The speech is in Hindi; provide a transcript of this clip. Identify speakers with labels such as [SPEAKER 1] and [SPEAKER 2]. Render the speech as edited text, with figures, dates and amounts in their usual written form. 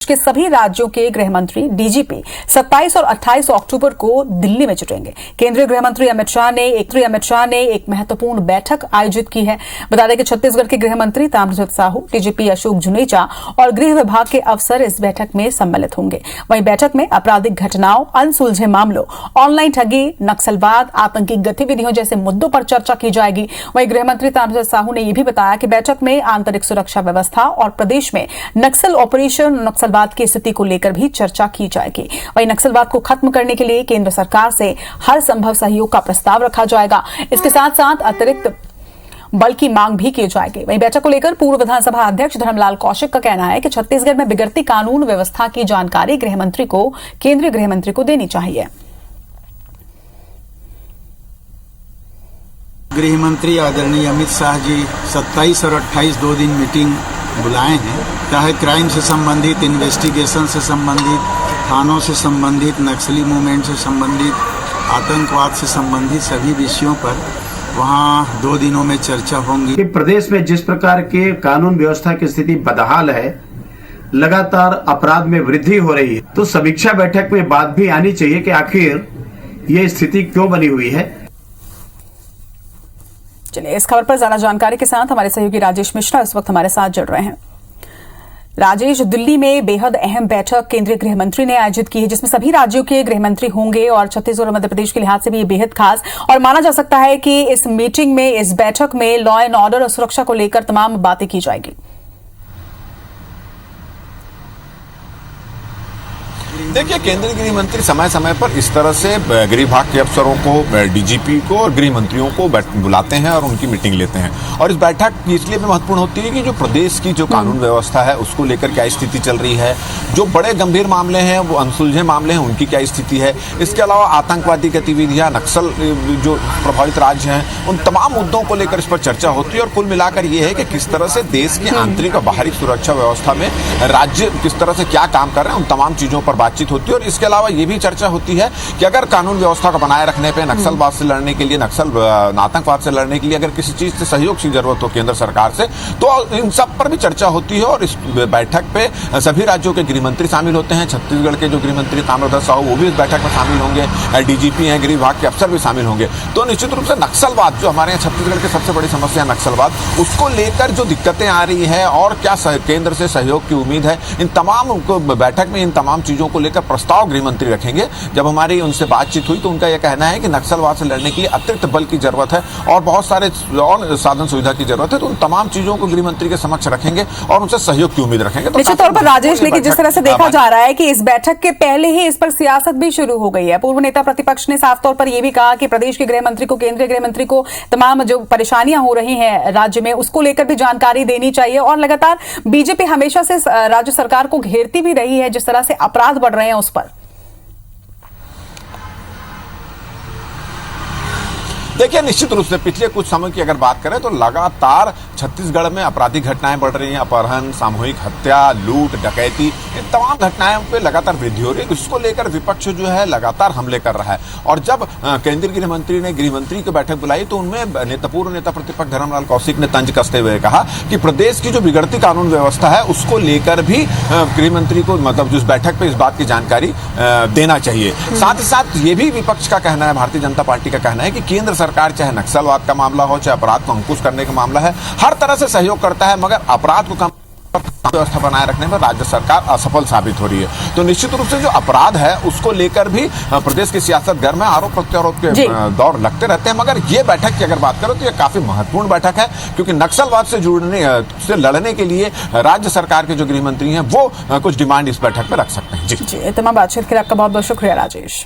[SPEAKER 1] के सभी राज्यों के गृह मंत्री डीजीपी 27 और 28 अक्टूबर को दिल्ली में जुटेंगे। केंद्रीय गृह मंत्री अमित शाह ने एक महत्वपूर्ण बैठक आयोजित की है। बता दें कि छत्तीसगढ़ के गृह मंत्री ताम्रध्वज साहू, डीजीपी अशोक जुनेजा और गृह विभाग के अफसर इस बैठक में सम्मिलित होंगे। वहीं बैठक में आपराधिक घटनाओं, अनसुलझे मामलों, ऑनलाइन ठगी, नक्सलवाद, आतंकी गतिविधियों जैसे मुद्दों पर चर्चा की जाएगी। वहीं गृह मंत्री ताम्रध्वज साहू ने यह भी बताया कि बैठक में आंतरिक सुरक्षा व्यवस्था और प्रदेश में नक्सल ऑपरेशन, नक्सलवाद की स्थिति को लेकर भी चर्चा की जाएगी। वहीं नक्सलवाद को खत्म करने के लिए केंद्र सरकार से हर संभव सहयोग का प्रस्ताव रखा जाएगा। इसके साथ साथ अतिरिक्त बल की मांग भी की जाएगी। वहीं बैठक को लेकर पूर्व विधानसभा अध्यक्ष धर्मलाल कौशिक का कहना है कि छत्तीसगढ़ में बिगड़ती कानून व्यवस्था की जानकारी गृह मंत्री को केंद्रीय गृह मंत्री को देनी चाहिए।
[SPEAKER 2] गृह मंत्री आदरणीय अमित शाह जी 27 और 28 2 दिन मीटिंग बुलाए हैं। चाहे क्राइम से संबंधित, इन्वेस्टिगेशन से संबंधित, थानों से संबंधित, नक्सली मूवमेंट से संबंधित, आतंकवाद से संबंधित सभी विषयों पर वहाँ 2 दिनों में चर्चा होंगी।
[SPEAKER 3] कि प्रदेश में जिस प्रकार के कानून व्यवस्था की स्थिति बदहाल है, लगातार अपराध में वृद्धि हो रही है, तो समीक्षा बैठक में बात भी आनी चाहिए कि आखिर ये स्थिति क्यों बनी हुई है।
[SPEAKER 1] चलिए, इस खबर पर ज्यादा जानकारी के साथ हमारे सहयोगी राजेश मिश्रा इस वक्त हमारे साथ जुड़ रहे हैं। राजेश, दिल्ली में बेहद अहम बैठक केंद्रीय गृह मंत्री ने आयोजित की है, जिसमें सभी राज्यों के गृह मंत्री होंगे और छत्तीसगढ़ और मध्य प्रदेश के लिहाज से भी ये बेहद खास और माना जा सकता है कि इस मीटिंग में, इस बैठक में लॉ एंड ऑर्डर और सुरक्षा को लेकर तमाम बातें की जाएगी।
[SPEAKER 4] देखिए, केंद्रीय गृह मंत्री समय समय पर इस तरह से गृह विभाग के अफसरों को, डीजीपी को और गृह मंत्रियों को बुलाते हैं और उनकी मीटिंग लेते हैं। और इस बैठक इसलिए भी महत्वपूर्ण होती है कि जो प्रदेश की जो कानून व्यवस्था है उसको लेकर क्या स्थिति चल रही है, जो बड़े गंभीर मामले हैं, वो अनसुलझे मामले हैं, उनकी क्या स्थिति है। इसके अलावा आतंकवादी गतिविधियां, नक्सल जो प्रभावित राज्य हैं, उन तमाम मुद्दों को लेकर इस पर चर्चा होती है। और कुल मिलाकर ये है कि किस तरह से देश की आंतरिक और बाहरी सुरक्षा व्यवस्था में राज्य किस तरह से क्या काम कर रहे हैं, उन तमाम चीजों पर बातचीत होती है। और इसके अलावा ये भी चर्चा होती है कि अगर कानून व्यवस्था को बनाए रखने पे, नक्सलवाद से लड़ने के लिए, आतंकवाद से लड़ने के लिए अगर किसी चीज से सहयोग की जरूरत हो केंद्र सरकार से, तो इन सब पर भी चर्चा होती है। और इस बैठक पे सभी राज्यों के गृह मंत्री शामिल होते हैं। छत्तीसगढ़ के जो गृह मंत्री ताम्रध्वज साहू, वो भी इस बैठक में शामिल होंगे। डीजीपी हैं, गृह विभाग के अफसर भी शामिल होंगे। तो निश्चित रूप से नक्सलवाद, जो हमारे यहाँ छत्तीसगढ़ की सबसे बड़ी समस्या है नक्सलवाद, उसको लेकर जो दिक्कतें आ रही है और क्या केंद्र से सहयोग की उम्मीद है, इन तमाम बैठक में इन तमाम चीजों को लेकर प्रस्ताव गृह मंत्री रखेंगे। जब हमारी उनसे बातचीत हुई तो उनका यह कहना है कि नक्सलवाद से लड़ने के लिए अतिरिक्त बल की जरूरत है और बहुत सारे और साधन सुविधा की जरूरत है। तो उन तमाम चीजों को गृह मंत्री के समक्ष रखेंगे और उनसे सहयोग की उम्मीद रखेंगे।
[SPEAKER 1] निश्चित तौर पर राजेश, लेकिन जिस तरह से देखा जा रहा है कि इस बैठक के पहले ही इस पर सियासत भी शुरू हो गई है। पूर्व नेता प्रतिपक्ष ने साफ तौर पर यह भी कहा कि प्रदेश के गृह मंत्री को, केंद्रीय गृह मंत्री को तमाम जो परेशानियां हो रही हैं राज्य में, उसको लेकर भी जानकारी देनी चाहिए। और लगातार बीजेपी हमेशा से राज्य सरकार को घेरती भी रही है, जिस तरह से अपराध बढ़ रहे हैं उस पर।
[SPEAKER 4] देखिए, निश्चित रूप से पिछले कुछ समय की अगर बात करें तो लगातार छत्तीसगढ़ में आपराधिक घटनाएं बढ़ रही हैं। अपहरण, सामूहिक हत्या, लूट, डकैती, इन तमाम घटनाओं पे लगातार वृद्धि हो रही है। इसको लेकर विपक्ष जो है लगातार हमले कर रहा है। और जब केंद्रीय गृह मंत्री ने गृह मंत्री की बैठक बुलाई तो उनमें पूर्व नेता प्रतिपक्ष धर्मलाल कौशिक ने तंज कसते हुए कहा कि प्रदेश की जो बिगड़ती कानून व्यवस्था है उसको लेकर भी गृह मंत्री को, मतलब जिस बैठक पे इस बात की जानकारी देना चाहिए। साथ ही साथ ये भी विपक्ष का कहना है, भारतीय जनता पार्टी का कहना है कि केंद्र सरकार चाहे नक्सलवाद का मामला हो, चाहे अपराध को अंकुश करने का मामला है, हर तरह से सहयोग करता है, मगर अपराध को कम व्यवस्था बनाए रखने में राज्य सरकार असफल साबित हो रही है। तो निश्चित रूप से जो अपराध है उसको लेकर भी प्रदेश की सियासत घर में आरोप प्रत्यारोप के दौर लगते रहते हैं। मगर ये बैठक की अगर बात करो तो ये काफी महत्वपूर्ण बैठक है, क्योंकि नक्सलवाद से लड़ने के लिए राज्य सरकार के जो गृह मंत्री हैं वो कुछ डिमांड इस बैठक में रख सकते हैं। जी,
[SPEAKER 1] तमाम बातचीत के लिए आपका बहुत बहुत शुक्रिया राजेश।